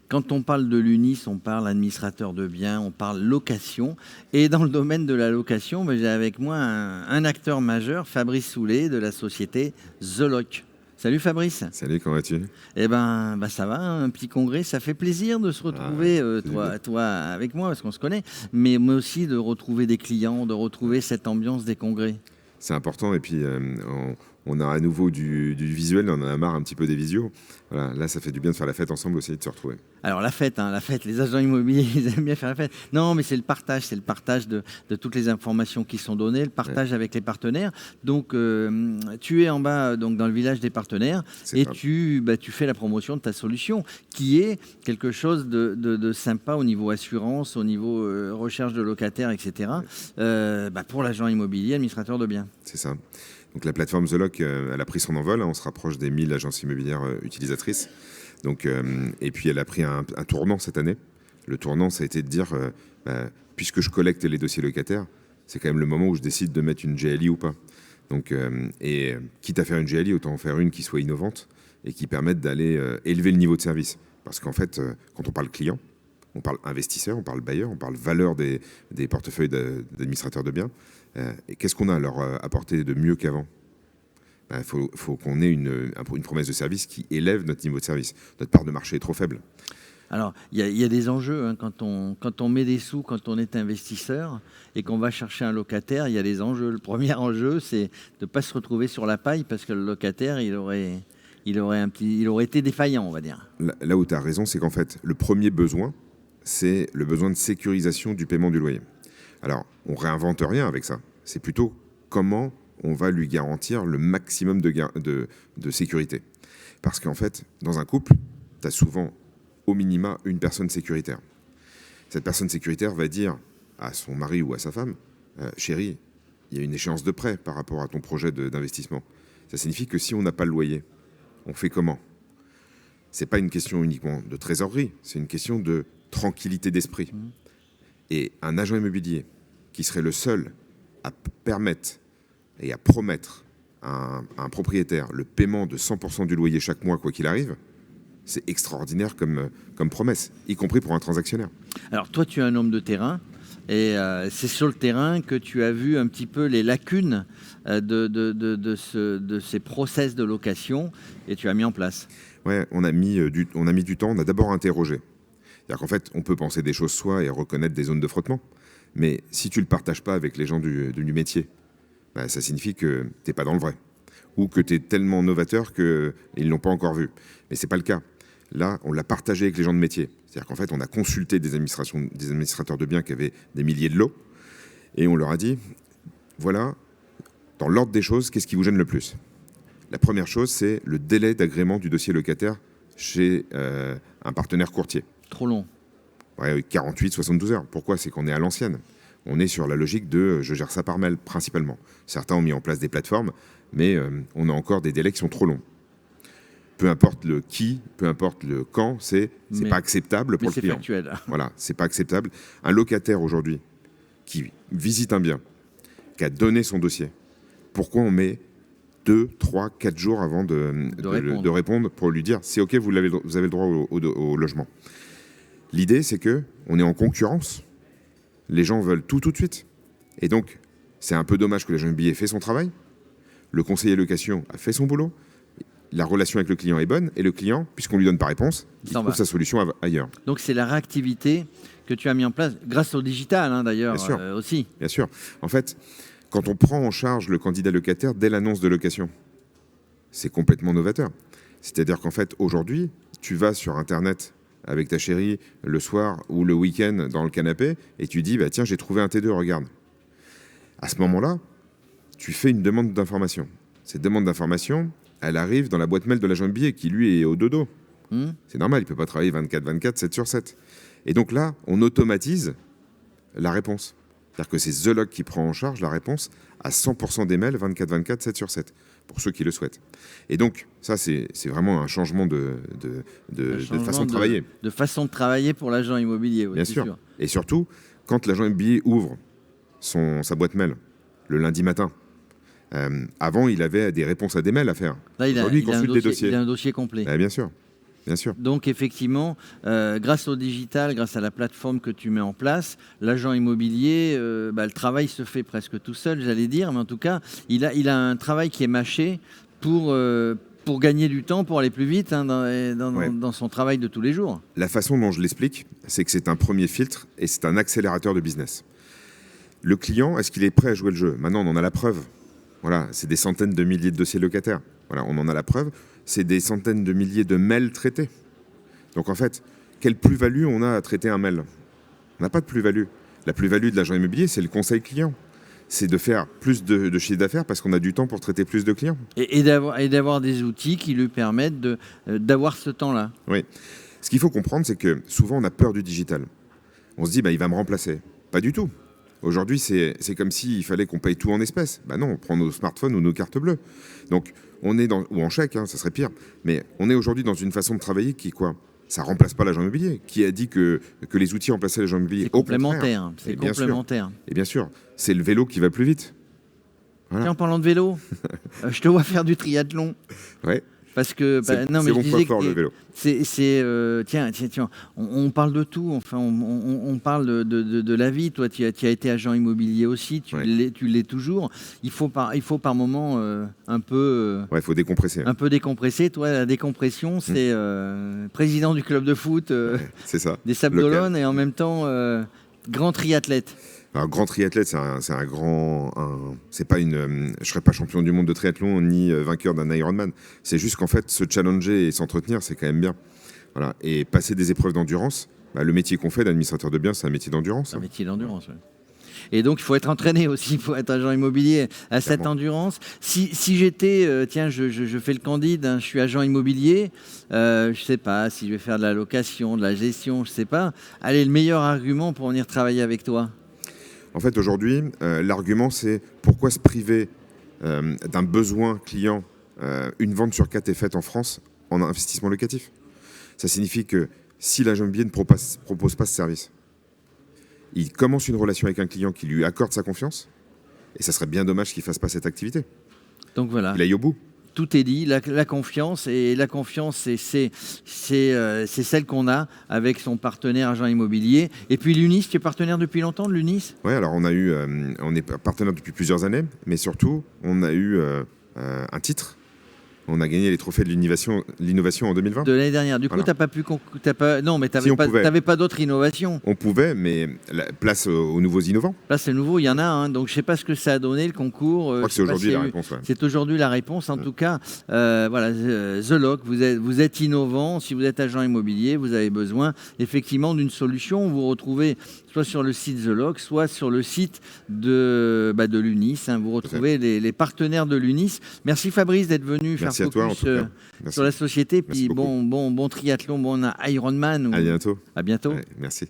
Quand on parle de l'UNIS, on parle administrateur de biens, on parle location. Et dans le domaine de la location, j'ai avec moi un acteur majeur, Fabrice Soulet, de la société The Lock. Salut Fabrice. Salut, comment vas-tu? Eh ben, ça va, un petit congrès, ça fait plaisir de se retrouver, toi avec moi, parce qu'on se connaît, mais aussi de retrouver des clients, de retrouver cette ambiance des congrès. C'est important, et puis on a à nouveau du visuel, on en a marre un petit peu des visios. Voilà, là, ça fait du bien de faire la fête ensemble aussi, de se retrouver. Alors la fête, les agents immobiliers, ils aiment bien faire la fête. Non, mais c'est le partage de toutes les informations qui sont données, le partage avec les partenaires. Donc tu es en bas, donc dans le village des partenaires, et tu fais la promotion de ta solution, qui est quelque chose de sympa au niveau assurance, au niveau recherche de locataires, etc. Pour l'agent immobilier, administrateur de biens. C'est ça. Donc la plateforme The Lock, elle a pris son envol, hein, on se rapproche des 1000 agences immobilières utilisatrices. Donc, et puis elle a pris un tournant cette année. Le tournant, ça a été de dire, puisque je collecte les dossiers locataires, c'est quand même le moment où je décide de mettre une GLI ou pas. Donc, et quitte à faire une GLI, autant en faire une qui soit innovante et qui permette d'aller élever le niveau de service. Parce qu'en fait, quand on parle client, on parle investisseur, on parle bailleur, on parle valeur des portefeuilles d'administrateurs de biens. Et qu'est-ce qu'on a à leur apporter de mieux qu'avant? Il faut qu'on ait une promesse de service qui élève notre niveau de service. Notre part de marché est trop faible. Alors, il y a des enjeux. Hein, quand on met des sous, quand on est investisseur et qu'on va chercher un locataire, il y a des enjeux. Le premier enjeu, c'est de ne pas se retrouver sur la paille parce que le locataire, il aurait été défaillant, on va dire. Là où tu as raison, c'est qu'en fait, le premier besoin, c'est le besoin de sécurisation du paiement du loyer. Alors, on réinvente rien avec ça. C'est plutôt comment on va lui garantir le maximum de sécurité. Parce qu'en fait, dans un couple, tu as souvent au minima une personne sécuritaire. Cette personne sécuritaire va dire à son mari ou à sa femme, chérie, il y a une échéance de prêt par rapport à ton projet d'investissement. Ça signifie que si on n'a pas le loyer, on fait comment? C'est pas une question uniquement de trésorerie, c'est une question de tranquillité d'esprit. Et un agent immobilier qui serait le seul à permettre et à promettre à un propriétaire le paiement de 100% du loyer chaque mois, quoi qu'il arrive, c'est extraordinaire comme promesse, y compris pour un transactionnaire. Alors toi, tu es un homme de terrain, et c'est sur le terrain que tu as vu un petit peu les lacunes de ces process de location, et tu as mis en place. Ouais, on a mis du temps, on a d'abord interrogé. C'est-à-dire qu'en fait, on peut penser des choses soi et reconnaître des zones de frottement, mais si tu ne le partages pas avec les gens du métier, ça signifie que tu n'es pas dans le vrai, ou que tu es tellement novateur qu'ils ne l'ont pas encore vu. Mais ce n'est pas le cas. Là, on l'a partagé avec les gens de métier. C'est-à-dire qu'en fait, on a consulté des administrateurs de biens qui avaient des milliers de lots, et on leur a dit, voilà, dans l'ordre des choses, qu'est-ce qui vous gêne le plus? La première chose, c'est le délai d'agrément du dossier locataire chez un partenaire courtier. Trop long. Ouais, 48, 72 heures. Pourquoi? C'est qu'on est à l'ancienne. On est sur la logique de je gère ça par mail, principalement. Certains ont mis en place des plateformes, mais on a encore des délais qui sont trop longs. Peu importe le qui, peu importe le quand, c'est pas acceptable pour le client. C'est factuel. Voilà, c'est pas acceptable. Un locataire aujourd'hui qui visite un bien, qui a donné son dossier, pourquoi on met 2, 3, 4 jours avant de répondre pour lui dire c'est OK, vous avez le droit au logement? L'idée, c'est qu'on est en concurrence. Les gens veulent tout de suite. Et donc, c'est un peu dommage que l'agent immobilier ait fait son travail. Le conseiller location a fait son boulot. La relation avec le client est bonne. Et le client, puisqu'on lui donne pas réponse, il trouve sa solution ailleurs. Donc, c'est la réactivité que tu as mis en place, grâce au digital, hein, d'ailleurs, aussi. Bien sûr. En fait, quand on prend en charge le candidat locataire dès l'annonce de location, c'est complètement novateur. C'est-à-dire qu'en fait, aujourd'hui, tu vas sur Internet avec ta chérie le soir ou le week-end dans le canapé et tu dis tiens, j'ai trouvé un T2, regarde. À ce moment-là, tu fais une demande d'information. Cette demande d'information, elle arrive dans la boîte mail de l'agent immobilier qui lui est au dodo. C'est normal, il peut pas travailler 24/24, 7 sur 7. Et donc là, on automatise la réponse. C'est-à-dire que c'est The Lock qui prend en charge la réponse à 100% des mails 24/24, 7 sur 7, pour ceux qui le souhaitent. Et donc, ça, c'est vraiment un changement de façon de travailler. De façon de travailler pour l'agent immobilier, oui, bien sûr. Et surtout, quand l'agent immobilier ouvre sa boîte mail le lundi matin, avant, il avait des réponses à des mails à faire. Là, il a un dossier complet. Bien sûr. Bien sûr. Donc effectivement, grâce au digital, grâce à la plateforme que tu mets en place, l'agent immobilier, le travail se fait presque tout seul, j'allais dire, mais en tout cas, il a un travail qui est mâché pour gagner du temps, pour aller plus vite dans son travail de tous les jours. La façon dont je l'explique, c'est que c'est un premier filtre et c'est un accélérateur de business. Le client, est-ce qu'il est prêt à jouer le jeu? Maintenant, on en a la preuve. Voilà, c'est des centaines de milliers de dossiers locataires. Voilà, on en a la preuve. C'est des centaines de milliers de mails traités. Donc en fait, quelle plus-value on a à traiter un mail? On n'a pas de plus-value. La plus-value de l'agent immobilier, c'est le conseil client. C'est de faire plus de chiffre d'affaires parce qu'on a du temps pour traiter plus de clients. Et d'avoir des outils qui lui permettent d'avoir ce temps-là. Oui. Ce qu'il faut comprendre, c'est que souvent, on a peur du digital. On se dit, il va me remplacer. Pas du tout. Aujourd'hui, c'est comme s'il fallait qu'on paye tout en espèces. Non, on prend nos smartphones ou nos cartes bleues. Donc, on est ou en chèque, ça serait pire. Mais on est aujourd'hui dans une façon de travailler qui, ça remplace pas l'agent immobilier. Qui a dit que les outils remplaçaient l'agent immobilier? C'est complémentaire. C'est complémentaire. Et bien sûr, c'est le vélo qui va plus vite. Voilà. Tiens, en parlant de vélo, je te vois faire du triathlon. Ouais. Parce que non, mais je disais que le vélo. Tiens, on parle de tout. Enfin, on parle de la vie. Toi, tu as été agent immobilier aussi. Tu l'es toujours. Il faut par moment un peu. Il faut décompresser. Un peu décompresser. Toi, la décompression, c'est président du club de foot. C'est ça. Des Sables-d'Olonne et en même temps grand triathlète. Alors, grand triathlète, c'est un grand. C'est pas je serais pas champion du monde de triathlon ni vainqueur d'un Ironman. C'est juste qu'en fait, se challenger et s'entretenir, c'est quand même bien. Voilà. Et passer des épreuves d'endurance, le métier qu'on fait d'administrateur de biens, c'est un métier d'endurance. Un métier d'endurance, oui. Et donc, il faut être entraîné aussi, il faut être agent immobilier à cette endurance. Si j'étais, je fais le candide, je suis agent immobilier, je ne sais pas si je vais faire de la location, de la gestion, je ne sais pas. Allez, le meilleur argument pour venir travailler avec toi? En fait, aujourd'hui, l'argument, c'est pourquoi se priver d'un besoin client? Une vente sur 4 est faite en France en investissement locatif. Ça signifie que si l'agent immobilier ne propose pas ce service, il commence une relation avec un client qui lui accorde sa confiance, et ça serait bien dommage qu'il ne fasse pas cette activité. Donc voilà. Il aille au bout. Tout est dit, la confiance, et la confiance, c'est celle qu'on a avec son partenaire agent immobilier. Et puis l'UNIS, tu es partenaire depuis longtemps de l'UNIS? Oui, alors on est partenaire depuis plusieurs années, mais surtout, on a eu un titre. On a gagné les trophées de l'innovation en 2020. De l'année dernière. Du coup, tu n'as pas pu... Non, mais tu n'avais pas d'autres innovations. On pouvait, mais place aux nouveaux innovants. Là, c'est nouveau, il y en a. Donc, je ne sais pas ce que ça a donné, le concours. Je crois que c'est aujourd'hui la réponse. Ouais. C'est aujourd'hui la réponse. En tout cas, voilà, The Lock, vous êtes innovant. Si vous êtes agent immobilier, vous avez besoin effectivement d'une solution. Vous retrouvez soit sur le site The Lock, soit sur le site de l'UNIS. Vous retrouvez les partenaires de l'UNIS. Merci Fabrice d'être venu faire à toi, en tout cas. Sur la société. Puis bon triathlon, bon Ironman. À bientôt. À bientôt. Ouais, merci.